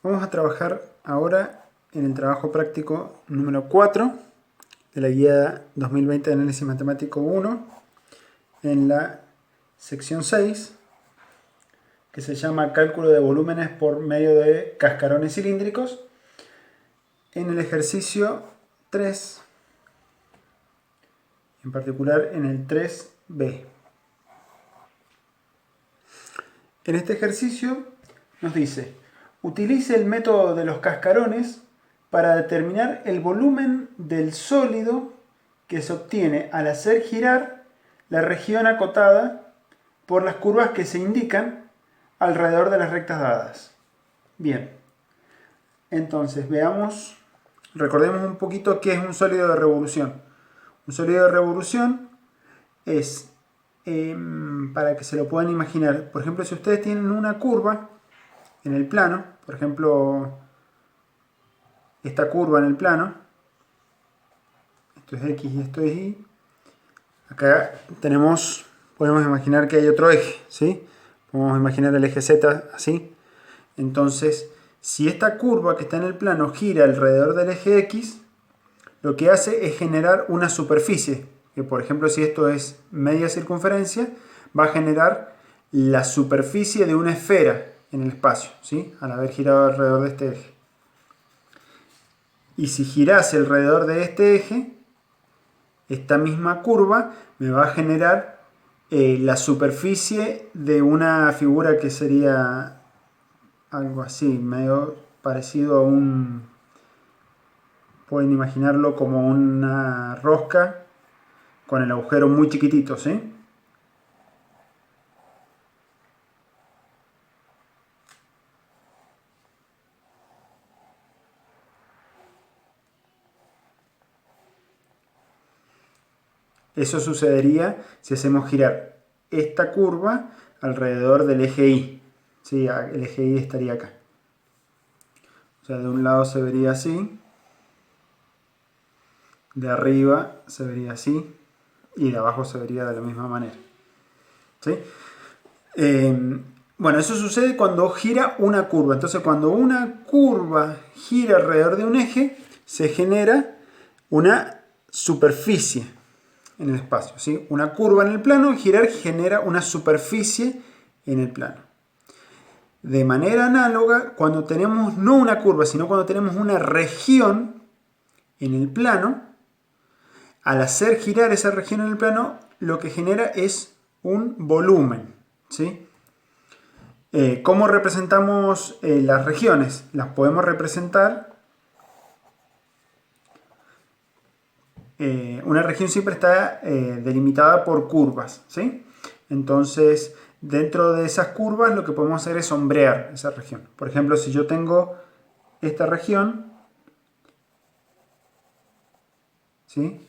Vamos a trabajar ahora en el trabajo práctico número 4 de la guía 2020 de análisis matemático 1 en la sección 6, que se llama cálculo de volúmenes por medio de cascarones cilíndricos, en el ejercicio 3, en particular en el 3b. En este ejercicio nos dice: utilice el método de los cascarones para determinar el volumen del sólido que se obtiene al hacer girar la región acotada por las curvas que se indican alrededor de las rectas dadas. Bien, entonces recordemos un poquito qué es un sólido de revolución. Un sólido de revolución es, para que se lo puedan imaginar, por ejemplo, si ustedes tienen una curva en el plano, por ejemplo, esta curva en el plano, esto es X y esto es Y, acá podemos imaginar que hay otro eje, ¿sí? Podemos imaginar el eje Z así. Entonces, si esta curva que está en el plano gira alrededor del eje X, lo que hace es generar una superficie, que por ejemplo, si esto es media circunferencia, va a generar la superficie de una esfera en el espacio, ¿sí? Al haber girado alrededor de este eje. Y si girase alrededor de este eje, esta misma curva me va a generar la superficie de una figura que sería algo así, medio parecido a pueden imaginarlo como una rosca con el agujero muy chiquitito, ¿sí? Eso sucedería si hacemos girar esta curva alrededor del eje Y. ¿Sí? El eje Y estaría acá. O sea, de un lado se vería así, de arriba se vería así y de abajo se vería de la misma manera. ¿Sí? Bueno, eso sucede cuando gira una curva. Entonces, cuando una curva gira alrededor de un eje, se genera una superficie en el espacio, ¿sí? Una curva en el plano, girar genera una superficie en el plano. De manera análoga, cuando tenemos no una curva, sino cuando tenemos una región en el plano, al hacer girar esa región en el plano, lo que genera es un volumen, ¿sí? ¿Cómo representamos las regiones? Las podemos representar. Una región siempre está delimitada por curvas, ¿sí? Entonces, dentro de esas curvas lo que podemos hacer es sombrear esa región. Por ejemplo, si yo tengo esta región, ¿sí?,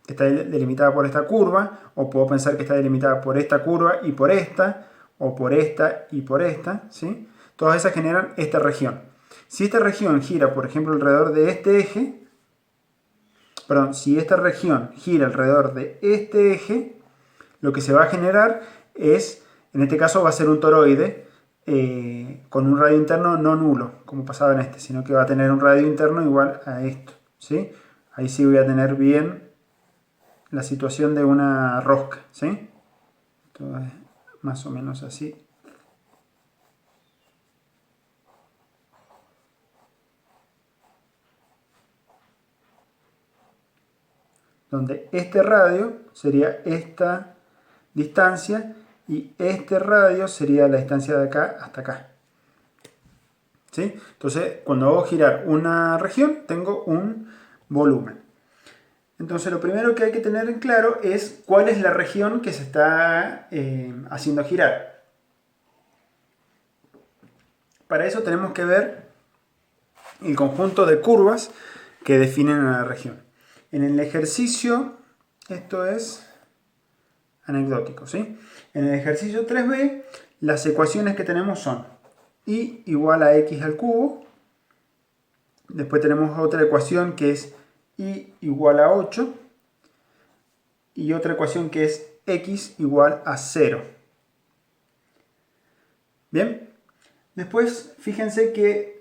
que está delimitada por esta curva, o puedo pensar que está delimitada por esta curva y por esta, o por esta y por esta, ¿sí? Todas esas generan esta región. Si esta región gira, por ejemplo, alrededor de este eje, si esta región gira alrededor de este eje, lo que se va a generar es, en este caso va a ser un toroide con un radio interno no nulo, como pasaba en este, sino que va a tener un radio interno igual a esto, ¿sí? Ahí sí voy a tener bien la situación de una rosca, ¿sí? Esto es más o menos así. Donde este radio sería esta distancia y este radio sería la distancia de acá hasta acá. ¿Sí? Entonces, cuando hago girar una región, tengo un volumen. Entonces, lo primero que hay que tener en claro es cuál es la región que se está haciendo girar. Para eso tenemos que ver el conjunto de curvas que definen a la región. En el ejercicio, esto es anecdótico, ¿sí? En el ejercicio 3b, las ecuaciones que tenemos son y igual a x al cubo. Después tenemos otra ecuación que es y igual a 8. Y otra ecuación que es x igual a 0. Bien. Después, fíjense que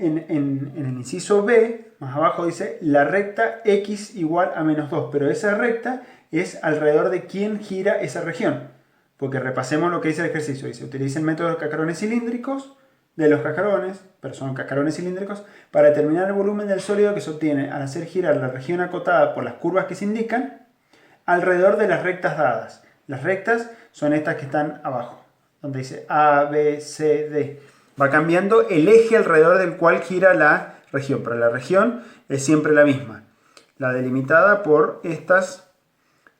en el inciso B, más abajo dice la recta x igual a menos 2, pero esa recta es alrededor de quién gira esa región. Porque repasemos lo que dice el ejercicio. Dice, utiliza el método de los cascarones cilíndricos, pero son cascarones cilíndricos, para determinar el volumen del sólido que se obtiene al hacer girar la región acotada por las curvas que se indican alrededor de las rectas dadas. Las rectas son estas que están abajo, donde dice A, B, C, D. Va cambiando el eje alrededor del cual gira la región, pero la región es siempre la misma, la delimitada por estas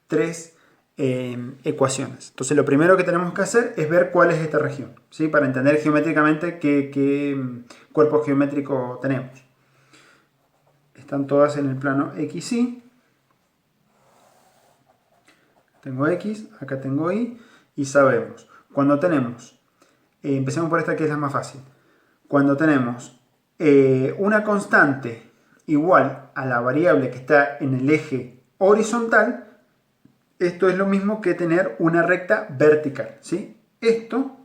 tres ecuaciones. Entonces lo primero que tenemos que hacer es ver cuál es esta región, ¿sí? Para entender geométricamente qué cuerpo geométrico tenemos. Están todas en el plano XY. Tengo X, acá tengo Y, y sabemos, cuando tenemos, empecemos por esta que es la más fácil, cuando tenemos una constante igual a la variable que está en el eje horizontal, esto es lo mismo que tener una recta vertical, ¿sí? Esto,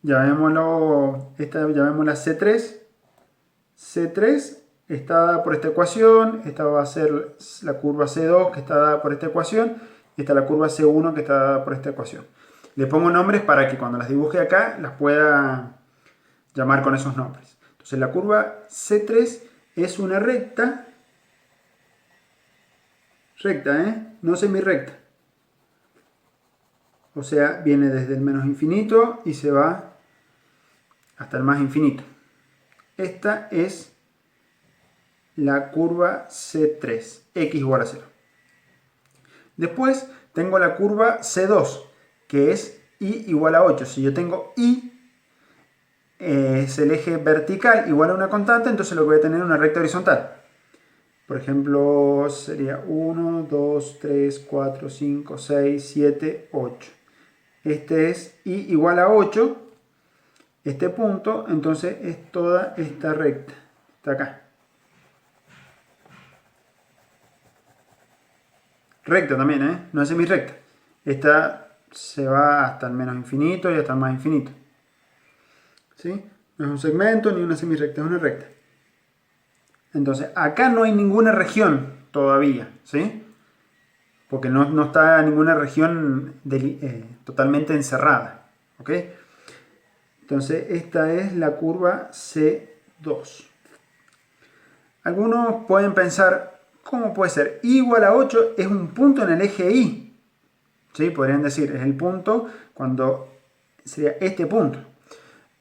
llamémosla C3. C3 está dada por esta ecuación, esta va a ser la curva C2 que está dada por esta ecuación, y esta la curva C1 que está dada por esta ecuación. Le pongo nombres para que cuando las dibuje acá las pueda llamar con esos nombres. Entonces la curva C3 es una recta, no semirrecta. O sea, viene desde el menos infinito y se va hasta el más infinito. Esta es la curva C3, x igual a 0. Después tengo la curva C2, que es y igual a 8. Si yo tengo y, es el eje vertical igual a una constante, entonces lo que voy a tener es una recta horizontal. Por ejemplo, sería 1, 2, 3, 4, 5, 6, 7, 8. Este es y igual a 8, este punto, entonces es toda esta recta. Está acá. Recta también, no es semirrecta. Esta se va hasta el menos infinito y hasta el más infinito. ¿Sí? No es un segmento ni una semirrecta, es una recta. Entonces, acá no hay ninguna región todavía, ¿sí? Porque no está ninguna región totalmente encerrada, ¿ok? Entonces, esta es la curva C2. Algunos pueden pensar, ¿cómo puede ser? Y igual a 8 es un punto en el eje Y. ¿Sí? Podrían decir, es el punto cuando sería este punto.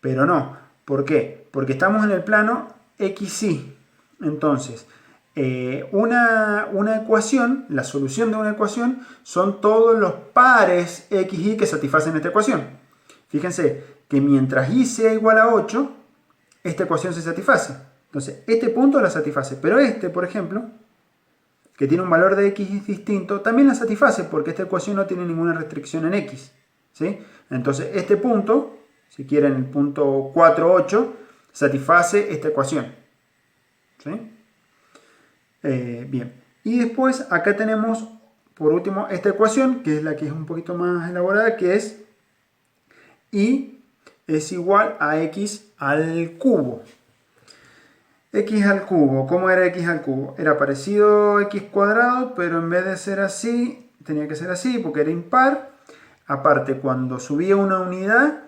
Pero no. ¿Por qué? Porque estamos en el plano XY. Entonces, una ecuación, la solución de una ecuación, son todos los pares XY que satisfacen esta ecuación. Fíjense que mientras Y sea igual a 8, esta ecuación se satisface. Entonces, este punto la satisface. Pero este, por ejemplo, que tiene un valor de x distinto, también la satisface porque esta ecuación no tiene ninguna restricción en x. ¿Sí? Entonces, este punto, si quieren el punto 4, 8, satisface esta ecuación. ¿Sí? Bien. Y después acá tenemos, por último, esta ecuación, que es la que es un poquito más elaborada, que es y es igual a x al cubo. X al cubo, ¿cómo era x al cubo? Era parecido a x cuadrado, pero en vez de ser así, tenía que ser así porque era impar. Aparte, cuando subía una unidad,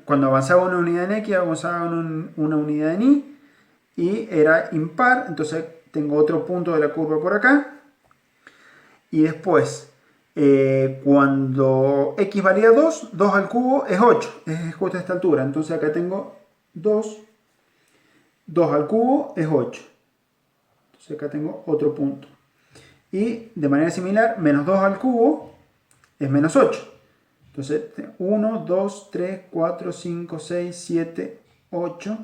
cuando avanzaba una unidad en x, avanzaba una unidad en y, y era impar, entonces tengo otro punto de la curva por acá. Y después, cuando x valía 2, 2 al cubo es 8, es justo a esta altura. Entonces acá tengo 2 al cubo es 8. Entonces acá tengo otro punto. Y de manera similar, menos 2 al cubo es menos 8. Entonces 1, 2, 3, 4, 5, 6, 7, 8.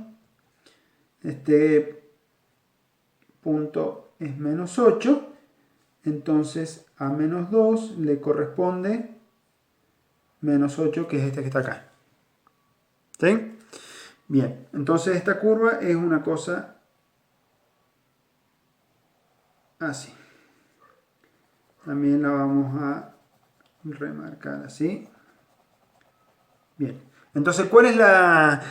Este punto es menos 8. Entonces a menos 2 le corresponde menos 8, que es este que está acá. ¿Sí? Bien, entonces esta curva es una cosa así. También la vamos a remarcar así. Bien, Entonces, ¿cuál es la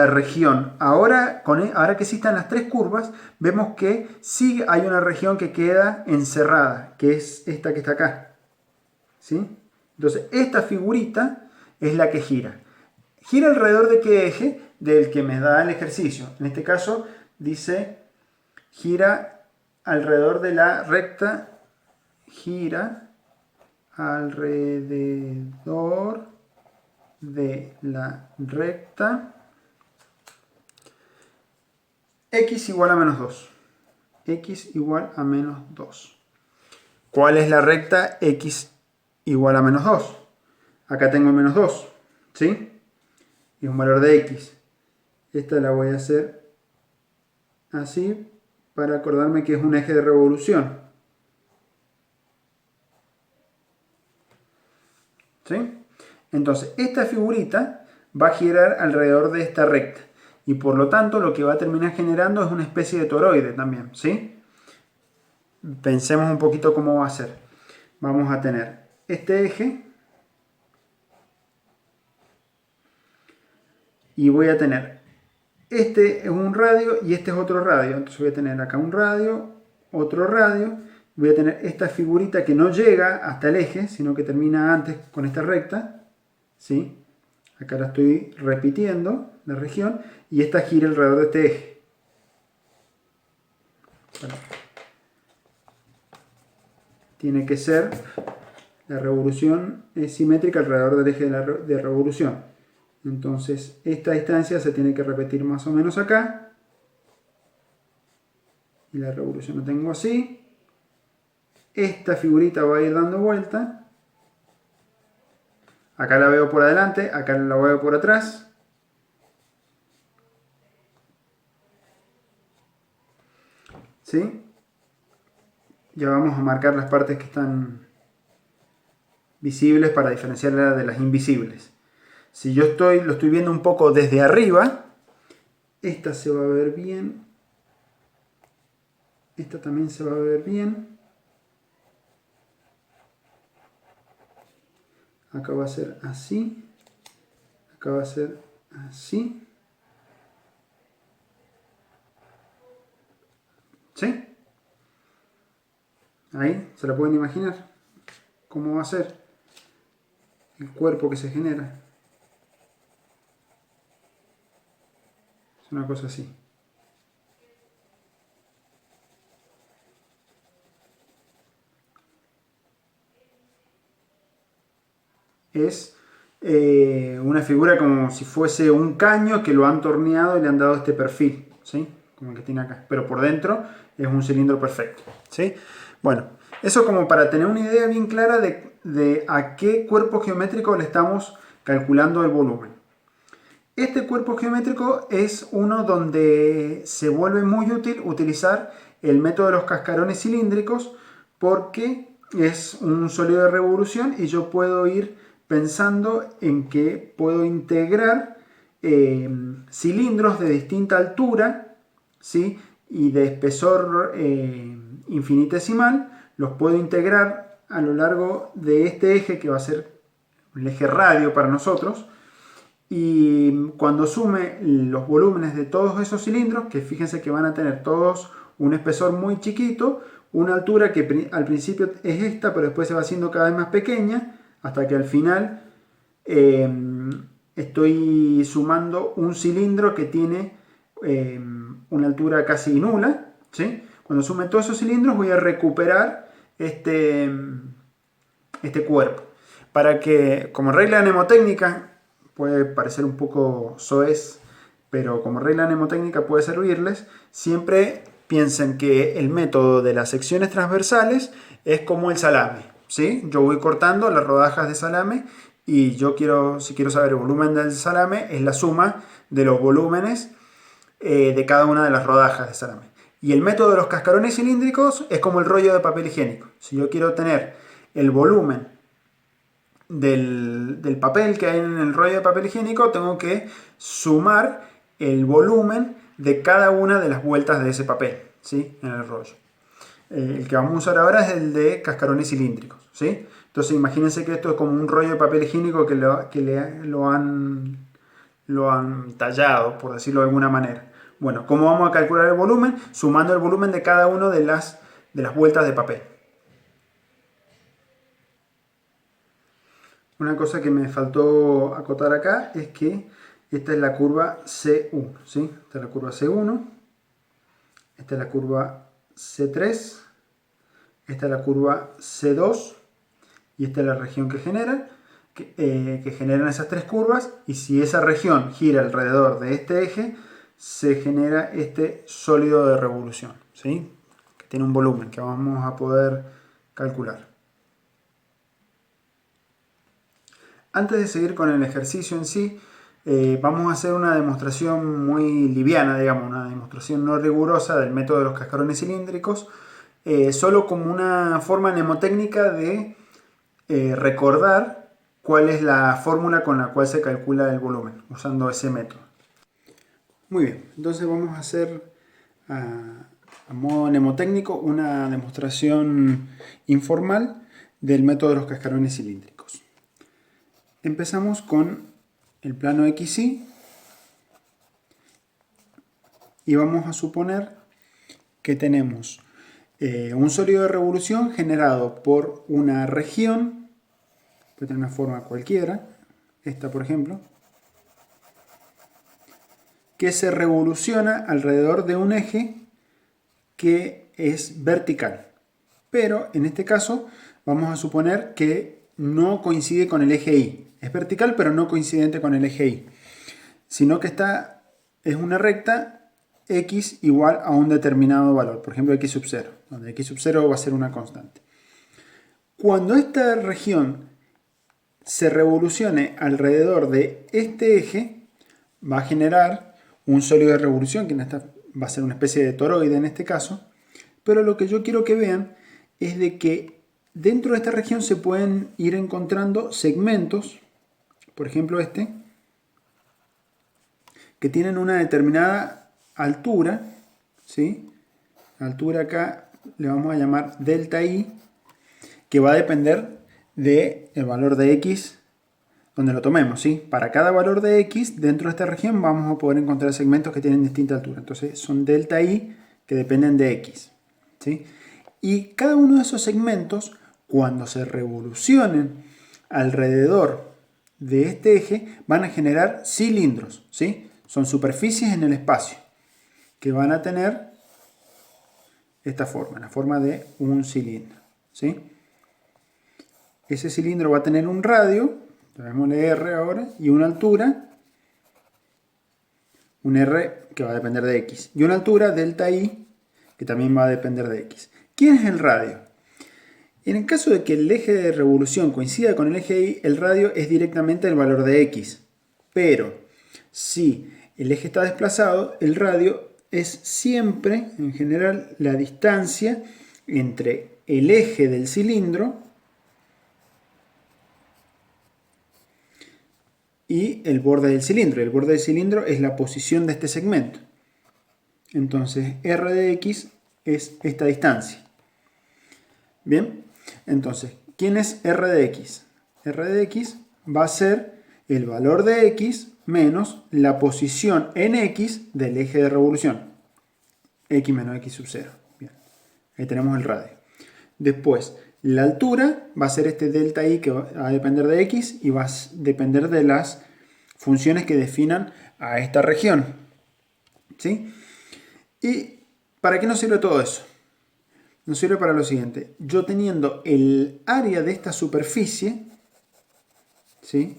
región? Ahora que existan las tres curvas, vemos que sí hay una región que queda encerrada, que es esta que está acá. ¿Sí? Entonces, esta figurita es la que gira. ¿Gira alrededor de qué eje? Del que me da el ejercicio. En este caso, dice, gira alrededor de la recta, gira alrededor de la recta x igual a menos 2. X igual a menos 2. ¿Cuál es la recta x igual a menos 2? Acá tengo menos 2, ¿sí? Y un valor de x. Esta la voy a hacer así para acordarme que es un eje de revolución. ¿Sí? Entonces, esta figurita va a girar alrededor de esta recta. Y por lo tanto, lo que va a terminar generando es una especie de toroide también, ¿sí? Pensemos un poquito cómo va a ser. Vamos a tener este eje. Y voy a tener, este es un radio y este es otro radio. Entonces voy a tener acá un radio, otro radio. Voy a tener esta figurita que no llega hasta el eje, sino que termina antes con esta recta. ¿Sí? Acá la estoy repitiendo, la región. Y esta gira alrededor de este eje. Bueno. Tiene que ser, la revolución es simétrica alrededor del eje de revolución. Entonces, esta distancia se tiene que repetir más o menos acá. Y la revolución la tengo así. Esta figurita va a ir dando vuelta. Acá la veo por adelante, acá la veo por atrás. ¿Sí? Ya vamos a marcar las partes que están visibles para diferenciarla de las invisibles. Si yo lo estoy viendo un poco desde arriba, esta se va a ver bien. Esta también se va a ver bien. Acá va a ser así. Acá va a ser así. ¿Sí? Ahí, ¿se la pueden imaginar? ¿Cómo va a ser el cuerpo que se genera? Es una cosa así. Es una figura como si fuese un caño que lo han torneado y le han dado este perfil, ¿sí? Como el que tiene acá. Pero por dentro es un cilindro perfecto, ¿sí? Bueno, eso como para tener una idea bien clara de a qué cuerpo geométrico le estamos calculando el volumen. Este cuerpo geométrico es uno donde se vuelve muy útil utilizar el método de los cascarones cilíndricos porque es un sólido de revolución y yo puedo ir pensando en que puedo integrar cilindros de distinta altura, ¿sí? Y de espesor infinitesimal, los puedo integrar a lo largo de este eje que va a ser el eje radio para nosotros. Y cuando sume los volúmenes de todos esos cilindros, que fíjense que van a tener todos un espesor muy chiquito, una altura que al principio es esta, pero después se va haciendo cada vez más pequeña, hasta que al final estoy sumando un cilindro que tiene una altura casi nula, ¿sí? Cuando sume todos esos cilindros voy a recuperar este cuerpo. Para que, como regla mnemotécnica, puede parecer un poco soez, pero como regla mnemotécnica puede servirles, siempre piensen que el método de las secciones transversales es como el salame, ¿sí? Yo voy cortando las rodajas de salame y si quiero saber el volumen del salame, es la suma de los volúmenes de cada una de las rodajas de salame. Y el método de los cascarones cilíndricos es como el rollo de papel higiénico. Si yo quiero tener el volumen del papel que hay en el rollo de papel higiénico, tengo que sumar el volumen de cada una de las vueltas de ese papel, ¿sí? En el rollo. el que vamos a usar ahora es el de cascarones cilíndricos, ¿sí? Entonces imagínense que esto es como un rollo de papel higiénico que lo han tallado, por decirlo de alguna manera. Bueno, ¿cómo vamos a calcular el volumen? Sumando el volumen de cada una de las vueltas de papel. Una cosa que me faltó acotar acá es que esta es la curva C1, ¿sí? Esta es la curva C1, esta es la curva C3, esta es la curva C2 y esta es la región que genera, que generan esas tres curvas, y si esa región gira alrededor de este eje, se genera este sólido de revolución, ¿sí? Que tiene un volumen que vamos a poder calcular. Antes de seguir con el ejercicio en sí, vamos a hacer una demostración muy liviana, digamos, una demostración no rigurosa del método de los cascarones cilíndricos, solo como una forma mnemotécnica de recordar cuál es la fórmula con la cual se calcula el volumen, usando ese método. Muy bien, entonces vamos a hacer a modo mnemotécnico una demostración informal del método de los cascarones cilíndricos. Empezamos con el plano XY y vamos a suponer que tenemos un sólido de revolución generado por una región, puede tener una forma cualquiera, esta por ejemplo, que se revoluciona alrededor de un eje que es vertical. Pero en este caso vamos a suponer que no coincide con el eje Y. Es vertical pero no coincidente con el eje Y, sino que es una recta x igual a un determinado valor, por ejemplo x sub 0, donde x sub 0 va a ser una constante. Cuando esta región se revolucione alrededor de este eje, va a generar un sólido de revolución, que va a ser una especie de toroide en este caso, pero lo que yo quiero que vean es de que dentro de esta región se pueden ir encontrando segmentos, por ejemplo este, que tienen una determinada altura, ¿sí? La altura acá le vamos a llamar delta I, que va a depender del valor de x donde lo tomemos, ¿sí? Para cada valor de x dentro de esta región vamos a poder encontrar segmentos que tienen distinta altura. Entonces son delta I que dependen de x, ¿sí? Y cada uno de esos segmentos, cuando se revolucionen alrededor de este eje, van a generar cilindros, ¿sí? Son superficies en el espacio que van a tener esta forma, la forma de un cilindro, ¿sí? Ese cilindro va a tener un radio, llamémosle R ahora, y una altura, un R que va a depender de X, y una altura, delta I, que también va a depender de X. ¿Quién es el radio? En el caso de que el eje de revolución coincida con el eje Y, el radio es directamente el valor de X. Pero si el eje está desplazado, el radio es siempre, en general, la distancia entre el eje del cilindro y el borde del cilindro. El borde del cilindro es la posición de este segmento. Entonces, R de X es esta distancia. Bien, entonces, ¿quién es R de X? R de X va a ser el valor de X menos la posición en X del eje de revolución. X menos X sub 0. Bien, ahí tenemos el radio. Después, la altura va a ser este delta I que va a depender de X y va a depender de las funciones que definan a esta región, ¿sí? ¿Y para qué nos sirve todo eso? Nos sirve para lo siguiente. Yo teniendo el área de esta superficie, ¿sí?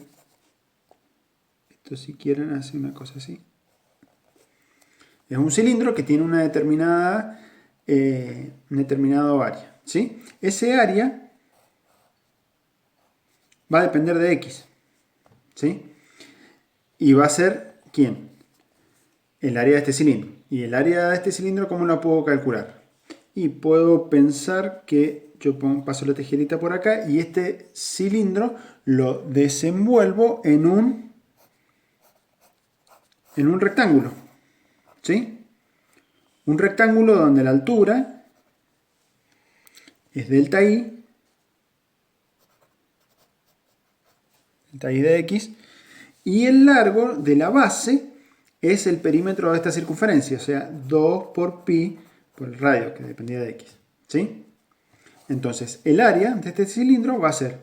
Esto si quieren hacer una cosa así. Es un cilindro que tiene una determinada, un determinado área, ¿sí? Ese área va a depender de X, ¿sí? Y va a ser, ¿quién? El área de este cilindro. ¿Y el área de este cilindro cómo lo puedo calcular? Y puedo pensar que yo paso la tijerita por acá y este cilindro lo desenvuelvo en un rectángulo, ¿sí? Un rectángulo donde la altura es delta I de X, y el largo de la base es el perímetro de esta circunferencia, o sea, 2 por pi por el radio, que dependía de X, ¿sí? Entonces, el área de este cilindro va a ser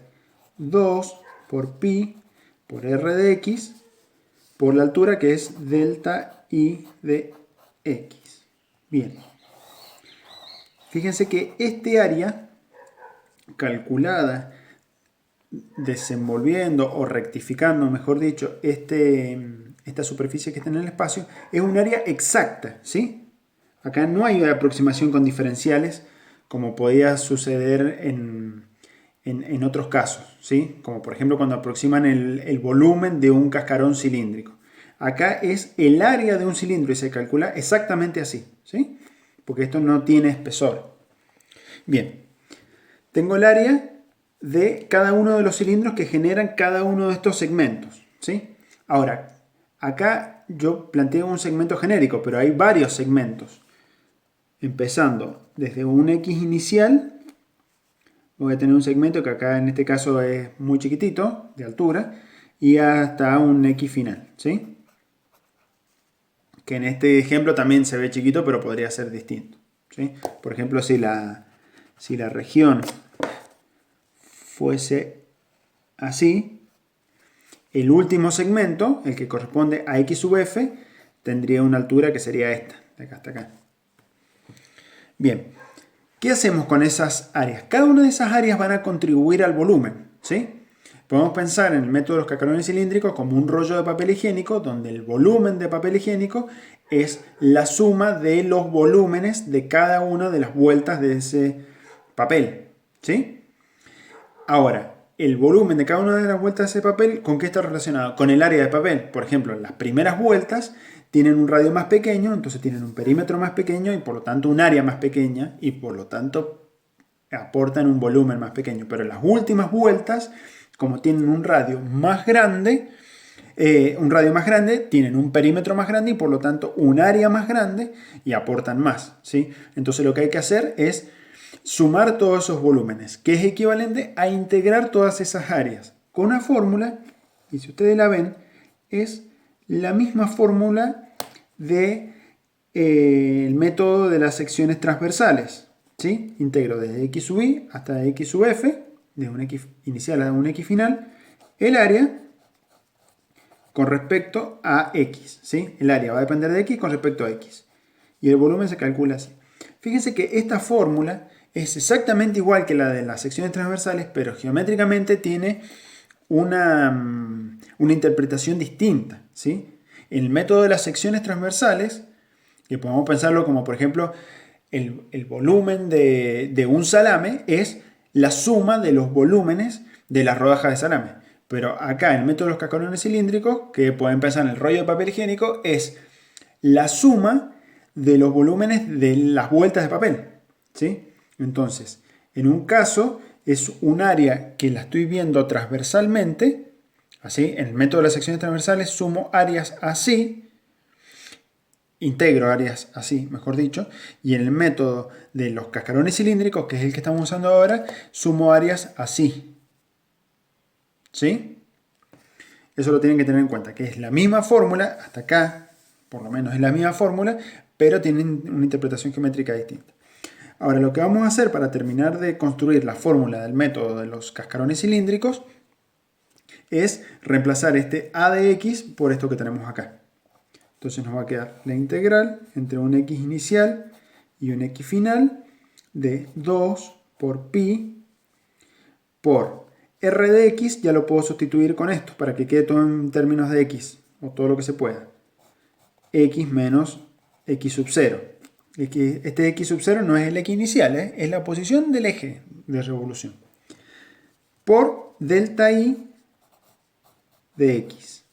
2 por pi por r de X por la altura, que es delta I de X. Bien. Fíjense que este área calculada desenvolviendo o rectificando, mejor dicho, esta superficie que está en el espacio, es un área exacta, ¿sí? Acá no hay aproximación con diferenciales como podía suceder en otros casos, ¿sí? Como por ejemplo cuando aproximan el volumen de un cascarón cilíndrico. Acá es el área de un cilindro y se calcula exactamente así, ¿sí? Porque esto no tiene espesor. Bien, tengo el área de cada uno de los cilindros que generan cada uno de estos segmentos, ¿sí? Ahora, acá yo planteo un segmento genérico, pero hay varios segmentos. Empezando desde un X inicial, voy a tener un segmento que acá en este caso es muy chiquitito, de altura, y hasta un X final, ¿sí? Que en este ejemplo también se ve chiquito, pero podría ser distinto, ¿sí? Por ejemplo, si la región fuese así, el último segmento, el que corresponde a X sub F, tendría una altura que sería esta, de acá hasta acá. Bien, ¿qué hacemos con esas áreas? Cada una de esas áreas van a contribuir al volumen, ¿sí? Podemos pensar en el método de los cascarones cilíndricos como un rollo de papel higiénico, donde el volumen de papel higiénico es la suma de los volúmenes de cada una de las vueltas de ese papel, ¿sí? Ahora, el volumen de cada una de las vueltas de ese papel, ¿con qué está relacionado? Con el área de papel. Por ejemplo, las primeras vueltas tienen un radio más pequeño, entonces tienen un perímetro más pequeño y por lo tanto un área más pequeña y por lo tanto aportan un volumen más pequeño. Pero las últimas vueltas, como tienen un radio más grande, tienen un perímetro más grande y por lo tanto un área más grande y aportan más, ¿sí? Entonces lo que hay que hacer es sumar todos esos volúmenes, que es equivalente a integrar todas esas áreas con una fórmula, y si ustedes la ven, es la misma fórmula de el método de las secciones transversales, ¿sí? Integro desde x sub i hasta x sub f, de un x inicial a un x final, el área con respecto a x, ¿sí? El área va a depender de x con respecto a x. Y el volumen se calcula así. Fíjense que esta fórmula es exactamente igual que la de las secciones transversales, pero geométricamente tiene una interpretación distinta, ¿sí? En el método de las secciones transversales, que podemos pensarlo como por ejemplo el volumen de un salame es la suma de los volúmenes de las rodajas de salame. Pero acá en el método de los cascarones cilíndricos, que pueden pensar en el rollo de papel higiénico, es la suma de los volúmenes de las vueltas de papel, ¿sí? Entonces, en un caso es un área que la estoy viendo transversalmente, así, en el método de las secciones transversales sumo áreas así, integro áreas así, mejor dicho, y en el método de los cascarones cilíndricos, que es el que estamos usando ahora, sumo áreas así, ¿sí? Eso lo tienen que tener en cuenta, que es la misma fórmula, hasta acá, por lo menos es la misma fórmula, pero tienen una interpretación geométrica distinta. Ahora, lo que vamos a hacer para terminar de construir la fórmula del método de los cascarones cilíndricos es reemplazar este a de x por esto que tenemos acá. Entonces nos va a quedar la integral entre un x inicial y un x final de 2 por pi por r de x, ya lo puedo sustituir con esto para que quede todo en términos de x, o todo lo que se pueda. X menos x sub 0. Este x sub 0 no es el x inicial, es la posición del eje de revolución. Por delta i de x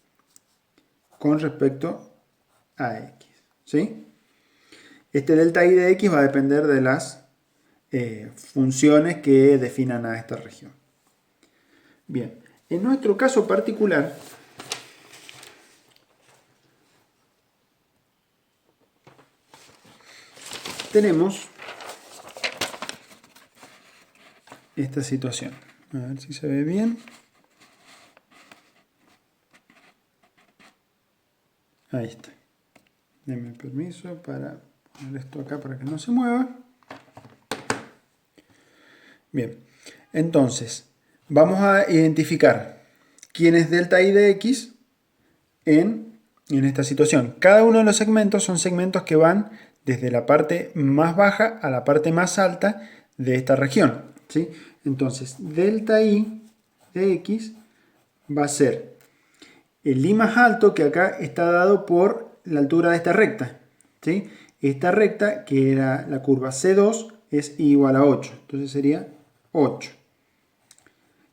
con respecto a x, ¿sí? Este delta i de x va a depender de las funciones que definan a esta región. Bien, en nuestro caso particular, tenemos esta situación. A ver si se ve bien. Ahí está. Denme permiso para poner esto acá para que no se mueva. Bien, entonces vamos a identificar quién es delta I de X en esta situación. Cada uno de los segmentos son segmentos que van desde la parte más baja a la parte más alta de esta región, ¿sí? Entonces, delta I de X va a ser el I más alto, que acá está dado por la altura de esta recta, ¿sí? Esta recta, que era la curva C2, es I igual a 8. Entonces sería 8.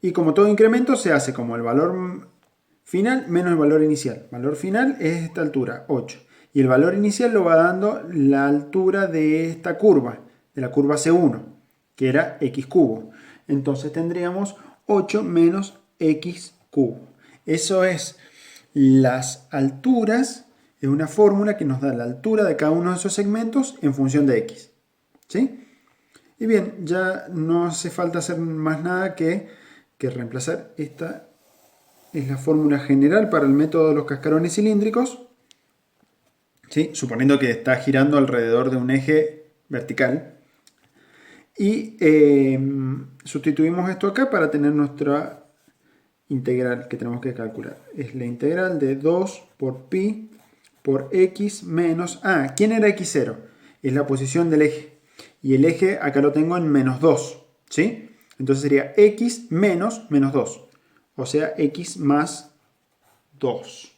Y como todo incremento se hace como el valor final menos el valor inicial. El valor final es esta altura, 8. Y el valor inicial lo va dando la altura de esta curva, de la curva C1, que era x cubo. Entonces tendríamos 8 menos x cubo. Eso es las alturas, es una fórmula que nos da la altura de cada uno de esos segmentos en función de x. ¿Sí? Y bien, ya no hace falta hacer más nada que reemplazar. Esta es la fórmula general para el método de los cascarones cilíndricos, ¿sí? Suponiendo que está girando alrededor de un eje vertical. Y sustituimos esto acá para tener nuestra integral que tenemos que calcular. Es la integral de 2 por pi por x menos... ¿quién era x0? Es la posición del eje. Y el eje acá lo tengo en menos 2, ¿sí? Entonces sería x menos menos 2. O sea, x más 2.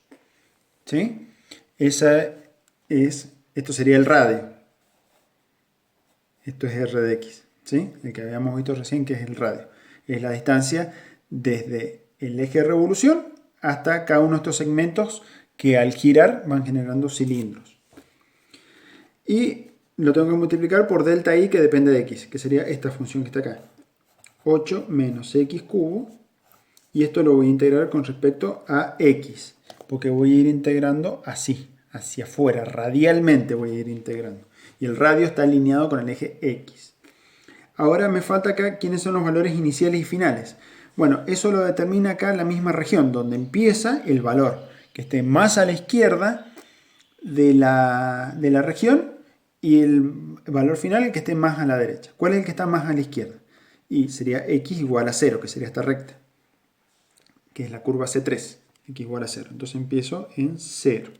¿Sí? Esto sería el radio. Esto es r de x, ¿sí? El que habíamos visto recién, que es el radio. Es la distancia desde el eje de revolución hasta cada uno de estos segmentos que al girar van generando cilindros. Y lo tengo que multiplicar por delta I, que depende de x, que sería esta función que está acá. 8 menos x cubo. Y esto lo voy a integrar con respecto a x, porque voy a ir integrando así, hacia afuera, radialmente voy a ir integrando. Y el radio está alineado con el eje x. Ahora me falta acá quiénes son los valores iniciales y finales. Bueno, eso lo determina acá la misma región, donde empieza el valor, que esté más a la izquierda de la región, y el valor final el que esté más a la derecha. ¿Cuál es el que está más a la izquierda? Y sería x igual a 0, que sería esta recta, que es la curva C3, x igual a 0. Entonces empiezo en 0.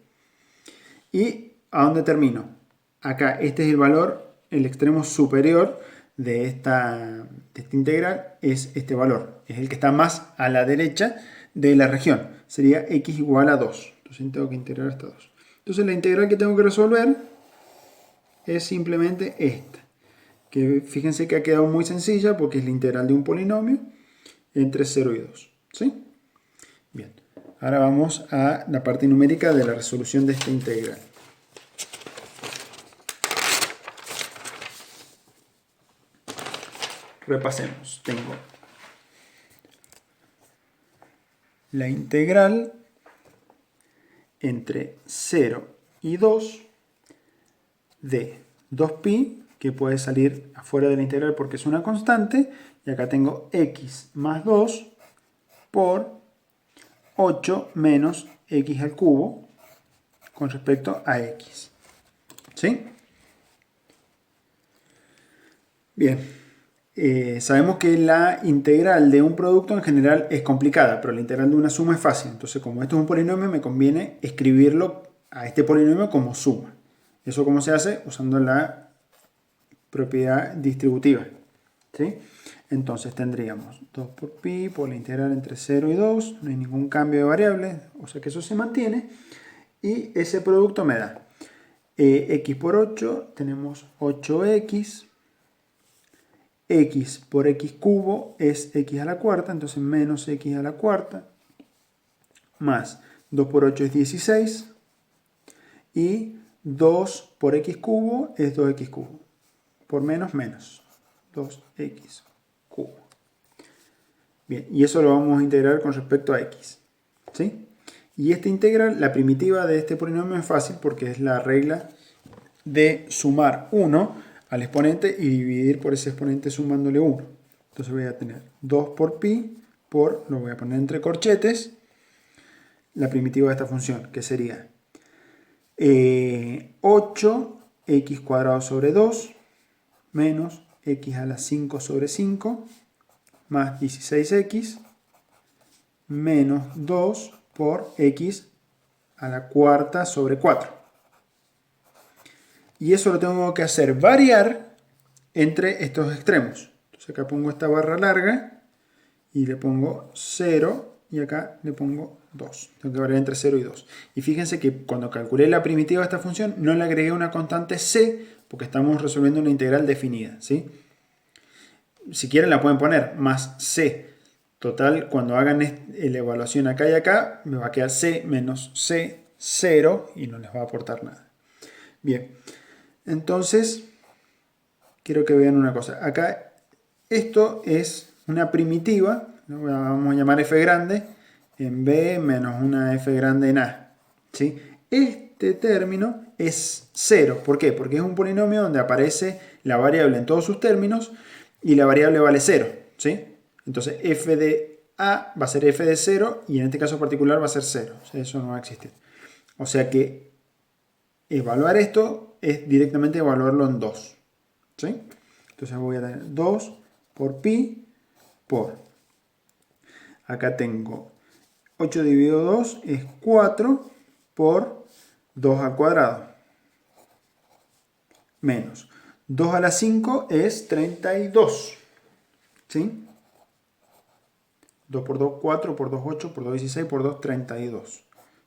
¿Y a dónde termino? Acá, este es el valor, el extremo superior de esta integral es este valor. Es el que está más a la derecha de la región. Sería x igual a 2. Entonces tengo que integrar hasta 2. Entonces la integral que tengo que resolver es simplemente esta. Que fíjense que ha quedado muy sencilla porque es la integral de un polinomio entre 0 y 2. ¿Sí? Bien, ahora vamos a la parte numérica de la resolución de esta integral. Repasemos. Tengo la integral entre 0 y 2 de 2pi, que puede salir afuera de la integral porque es una constante, y acá tengo x más 2 por 8 menos x al cubo con respecto a x. ¿Sí? Bien. Sabemos que la integral de un producto en general es complicada, pero la integral de una suma es fácil. Entonces, como esto es un polinomio, me conviene escribirlo a este polinomio como suma. ¿Eso cómo se hace? Usando la propiedad distributiva. ¿Sí? Entonces tendríamos 2 por pi por la integral entre 0 y 2, no hay ningún cambio de variable, o sea que eso se mantiene, y ese producto me da x por 8, tenemos 8x, x por x cubo es x a la cuarta, entonces menos x a la cuarta, más 2 por 8 es 16, y 2 por x cubo es 2x cubo, por menos, menos, 2x cubo. Bien, y eso lo vamos a integrar con respecto a x. ¿Sí? Y esta integral, la primitiva de este polinomio es fácil porque es la regla de sumar 1 al exponente y dividir por ese exponente sumándole 1. Entonces voy a tener 2 por pi por, lo voy a poner entre corchetes, la primitiva de esta función, que sería 8x cuadrado sobre 2 menos x a la 5 sobre 5 más 16x menos 2 por x a la cuarta sobre 4. Y eso lo tengo que hacer variar entre estos extremos. Entonces acá pongo esta barra larga y le pongo 0 y acá le pongo 2. Tengo que variar entre 0 y 2. Y fíjense que cuando calculé la primitiva de esta función no le agregué una constante c porque estamos resolviendo una integral definida, ¿sí? Si quieren la pueden poner más c. Total, cuando hagan la evaluación acá y acá, me va a quedar c menos c, 0, y no les va a aportar nada. Bien, entonces, quiero que vean una cosa. Acá, esto es una primitiva, ¿no? Vamos a llamar f grande, en b menos una f grande en a. ¿Sí? Este término es 0. ¿Por qué? Porque es un polinomio donde aparece la variable en todos sus términos y la variable vale 0. ¿Sí? Entonces f de a va a ser f de 0 y en este caso particular va a ser 0. O sea, eso no va a existir. O sea que evaluar esto es directamente evaluarlo en 2. ¿Sí? Entonces voy a tener 2 por pi por... Acá tengo 8 dividido 2 es 4 por 2 al cuadrado. Menos 2 a la 5 es 32. ¿Sí? 2 por 2, 4, por 2, 8, por 2, 16, por 2, 32.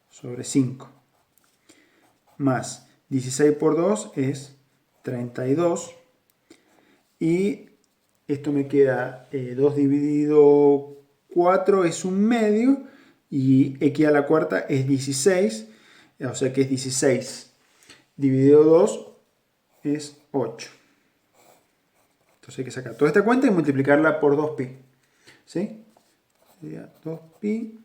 Sobre 5. Más 16 por 2 es 32. Y esto me queda 2 dividido 4 es un medio. Y x a la cuarta es 16. O sea que es 16. Dividido 2 es 8. Entonces hay que sacar toda esta cuenta y multiplicarla por 2pi. ¿Sí? Sería 2pi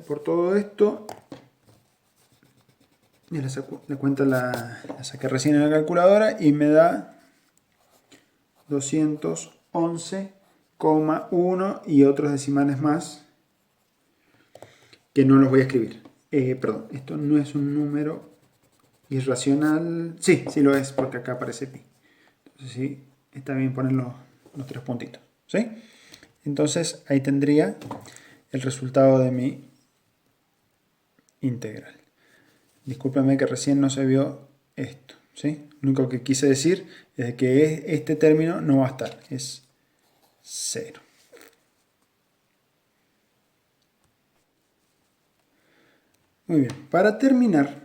por todo esto. Ya la cuenta la saqué recién en la calculadora y me da 211,1 y otros decimales más que no los voy a escribir. Perdón, esto no es un número irracional. Sí, sí lo es porque acá aparece pi. Entonces sí, está bien poner los 3 puntitos. ¿Sí? Entonces ahí tendría el resultado de mi integral. Discúlpame que recién no se vio esto. ¿Sí? Lo único que quise decir es que este término no va a estar. Es 0. Muy bien. Para terminar,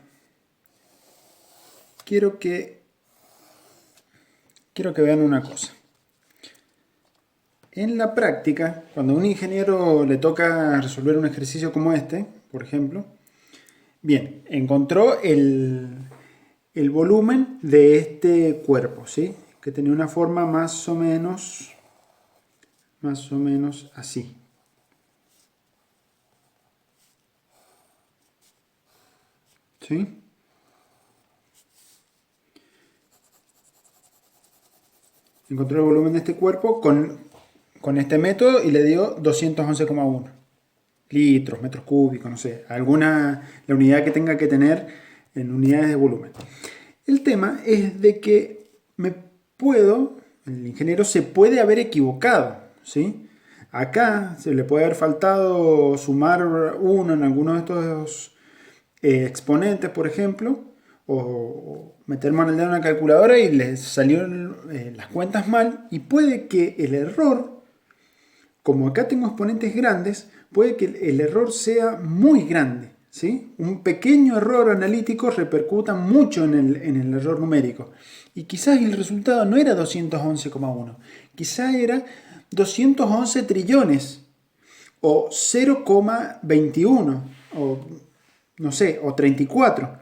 quiero que vean una cosa. En la práctica, cuando a un ingeniero le toca resolver un ejercicio como este, por ejemplo, bien, encontró el volumen de este cuerpo, ¿sí? Que tenía una forma más o menos así. ¿Sí? Encontró el volumen de este cuerpo con este método y le dio 211,1 litros, metros cúbicos, no sé, la unidad que tenga que tener en unidades de volumen. El tema es de que el ingeniero se puede haber equivocado, ¿sí? Acá se le puede haber faltado sumar 1 en alguno de estos exponentes, por ejemplo, o meter mano al dedo en la calculadora y les salieron las cuentas mal, y puede que el error, como acá tengo exponentes grandes, puede que el error sea muy grande, ¿sí? Un pequeño error analítico repercuta mucho en el error numérico. Y quizás el resultado no era 211,1, quizás era 211 trillones, o 0,21, o no sé, o 34,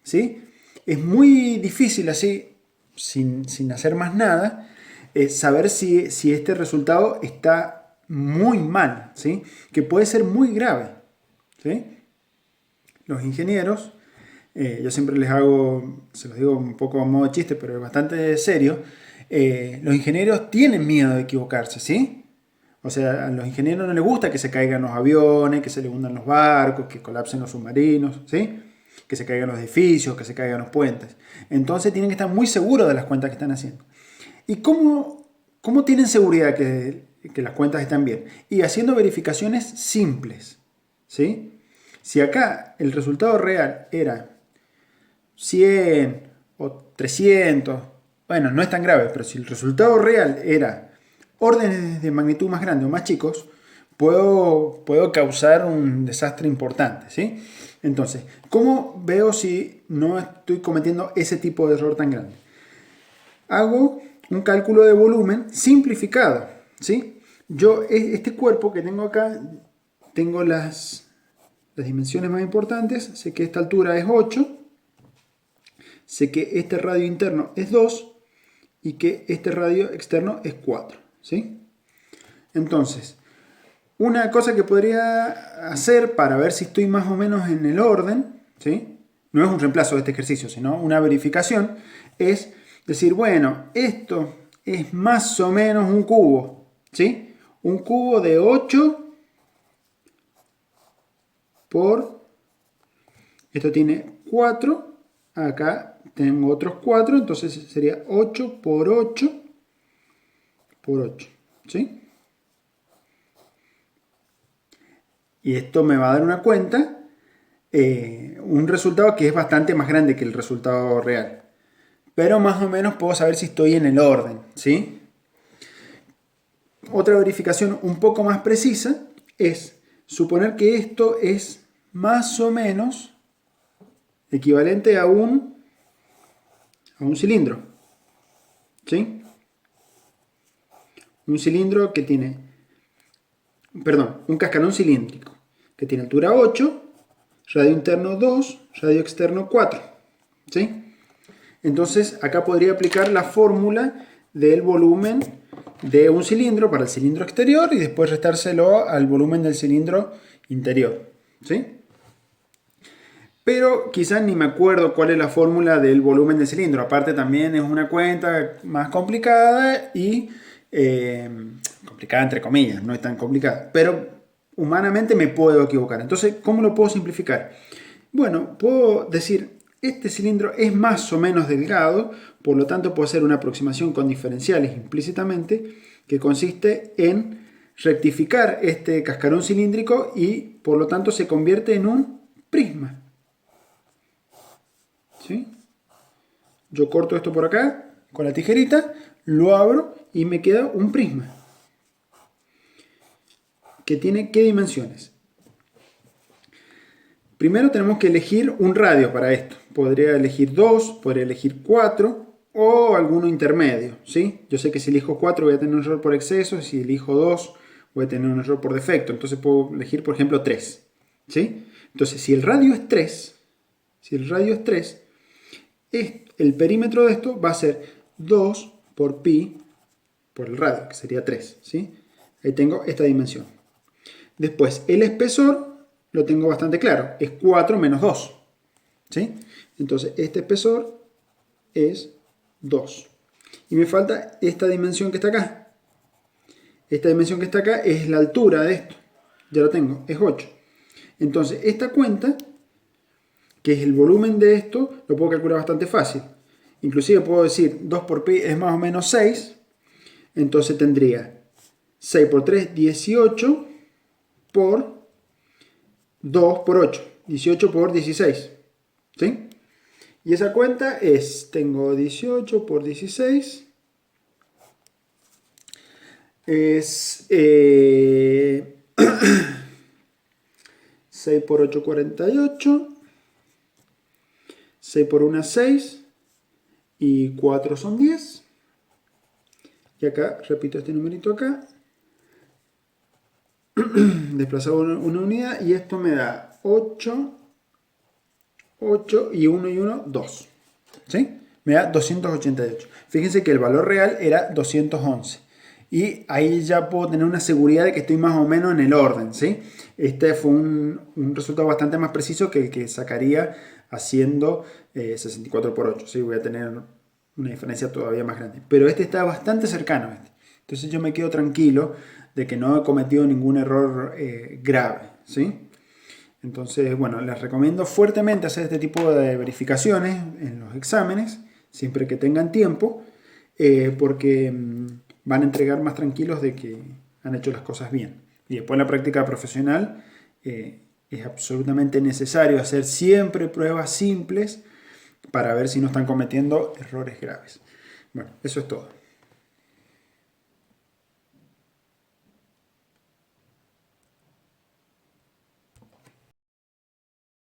¿sí? Es muy difícil así, sin hacer más nada, saber si este resultado está muy mal, ¿sí? Que puede ser muy grave, ¿sí? Los ingenieros, yo siempre se los digo un poco a modo de chiste, pero es bastante serio, los ingenieros tienen miedo de equivocarse, ¿sí? O sea, a los ingenieros no les gusta que se caigan los aviones, que se le hundan los barcos, que colapsen los submarinos, ¿sí? Que se caigan los edificios, que se caigan los puentes. Entonces tienen que estar muy seguros de las cuentas que están haciendo. ¿Y cómo tienen seguridad que las cuentas están bien? Y haciendo verificaciones simples, ¿sí? Si acá el resultado real era 100 o 300, bueno, no es tan grave, pero si el resultado real era órdenes de magnitud más grandes o más chicos, puedo causar un desastre importante, ¿sí? Entonces, ¿cómo veo si no estoy cometiendo ese tipo de error tan grande? Hago un cálculo de volumen simplificado, ¿sí? Yo, este cuerpo que tengo acá, tengo las dimensiones más importantes. Sé que esta altura es 8, sé que este radio interno es 2 y que este radio externo es 4, ¿sí? Entonces, una cosa que podría hacer para ver si estoy más o menos en el orden, ¿sí? No es un reemplazo de este ejercicio, sino una verificación, es decir, bueno, esto es más o menos un cubo, ¿sí? Un cubo de 8 por, esto tiene 4, acá tengo otros 4, entonces sería 8 por 8 por 8, ¿sí? Y esto me va a dar una cuenta, un resultado que es bastante más grande que el resultado real. Pero más o menos puedo saber si estoy en el orden, ¿sí? Otra verificación un poco más precisa es suponer que esto es más o menos equivalente a un cilindro, ¿sí? Un cilindro que tiene, perdón, un cascarón cilíndrico que tiene altura 8, radio interno 2, radio externo 4, ¿sí? Entonces acá podría aplicar la fórmula del volumen de un cilindro para el cilindro exterior y después restárselo al volumen del cilindro interior, ¿sí? Pero quizás ni me acuerdo cuál es la fórmula del volumen del cilindro. Aparte también es una cuenta más complicada y complicada entre comillas, no es tan complicada. Pero humanamente me puedo equivocar. Entonces, ¿cómo lo puedo simplificar? Bueno, puedo decir, este cilindro es más o menos delgado, por lo tanto puedo hacer una aproximación con diferenciales implícitamente, que consiste en rectificar este cascarón cilíndrico y por lo tanto se convierte en un prisma. ¿Sí? Yo corto esto por acá con la tijerita, lo abro y me queda un prisma. ¿Que tiene qué dimensiones? Primero tenemos que elegir un radio para esto. Podría elegir 2, podría elegir 4 o alguno intermedio, ¿sí? Yo sé que si elijo 4 voy a tener un error por exceso, si elijo 2 voy a tener un error por defecto. Entonces puedo elegir, por ejemplo, 3, ¿sí? Entonces, si el radio es 3, el perímetro de esto va a ser 2 por pi por el radio, que sería 3, ¿sí? Ahí tengo esta dimensión. Después, el espesor lo tengo bastante claro, es 4 menos 2, ¿sí? Entonces, este espesor es 2. Y me falta esta dimensión que está acá. Esta dimensión que está acá es la altura de esto. Ya lo tengo, es 8. Entonces, esta cuenta, que es el volumen de esto, lo puedo calcular bastante fácil. Inclusive puedo decir 2 por pi es más o menos 6. Entonces tendría 6 por 3, 18 por 2 por 8. 18 por 16. ¿Sí? Y esa cuenta es, tengo 18 por 16. Es 6 por 8, 48. 6 por 1, 6. Y 4 son 10. Y acá, repito este numerito acá. Desplazado una unidad. Y esto me da 8. 8 y 1 y 1, 2. ¿Sí? Me da 288. Fíjense que el valor real era 211. Y ahí ya puedo tener una seguridad de que estoy más o menos en el orden, ¿sí? Este fue un resultado bastante más preciso que el que sacaría haciendo 64 por 8, ¿sí? Voy a tener una diferencia todavía más grande. Pero este está bastante cercano a este. Entonces yo me quedo tranquilo de que no he cometido ningún error grave, ¿sí? Entonces, bueno, les recomiendo fuertemente hacer este tipo de verificaciones en los exámenes, siempre que tengan tiempo, porque van a entregar más tranquilos de que han hecho las cosas bien. Y después en la práctica profesional es absolutamente necesario hacer siempre pruebas simples para ver si no están cometiendo errores graves. Bueno, eso es todo.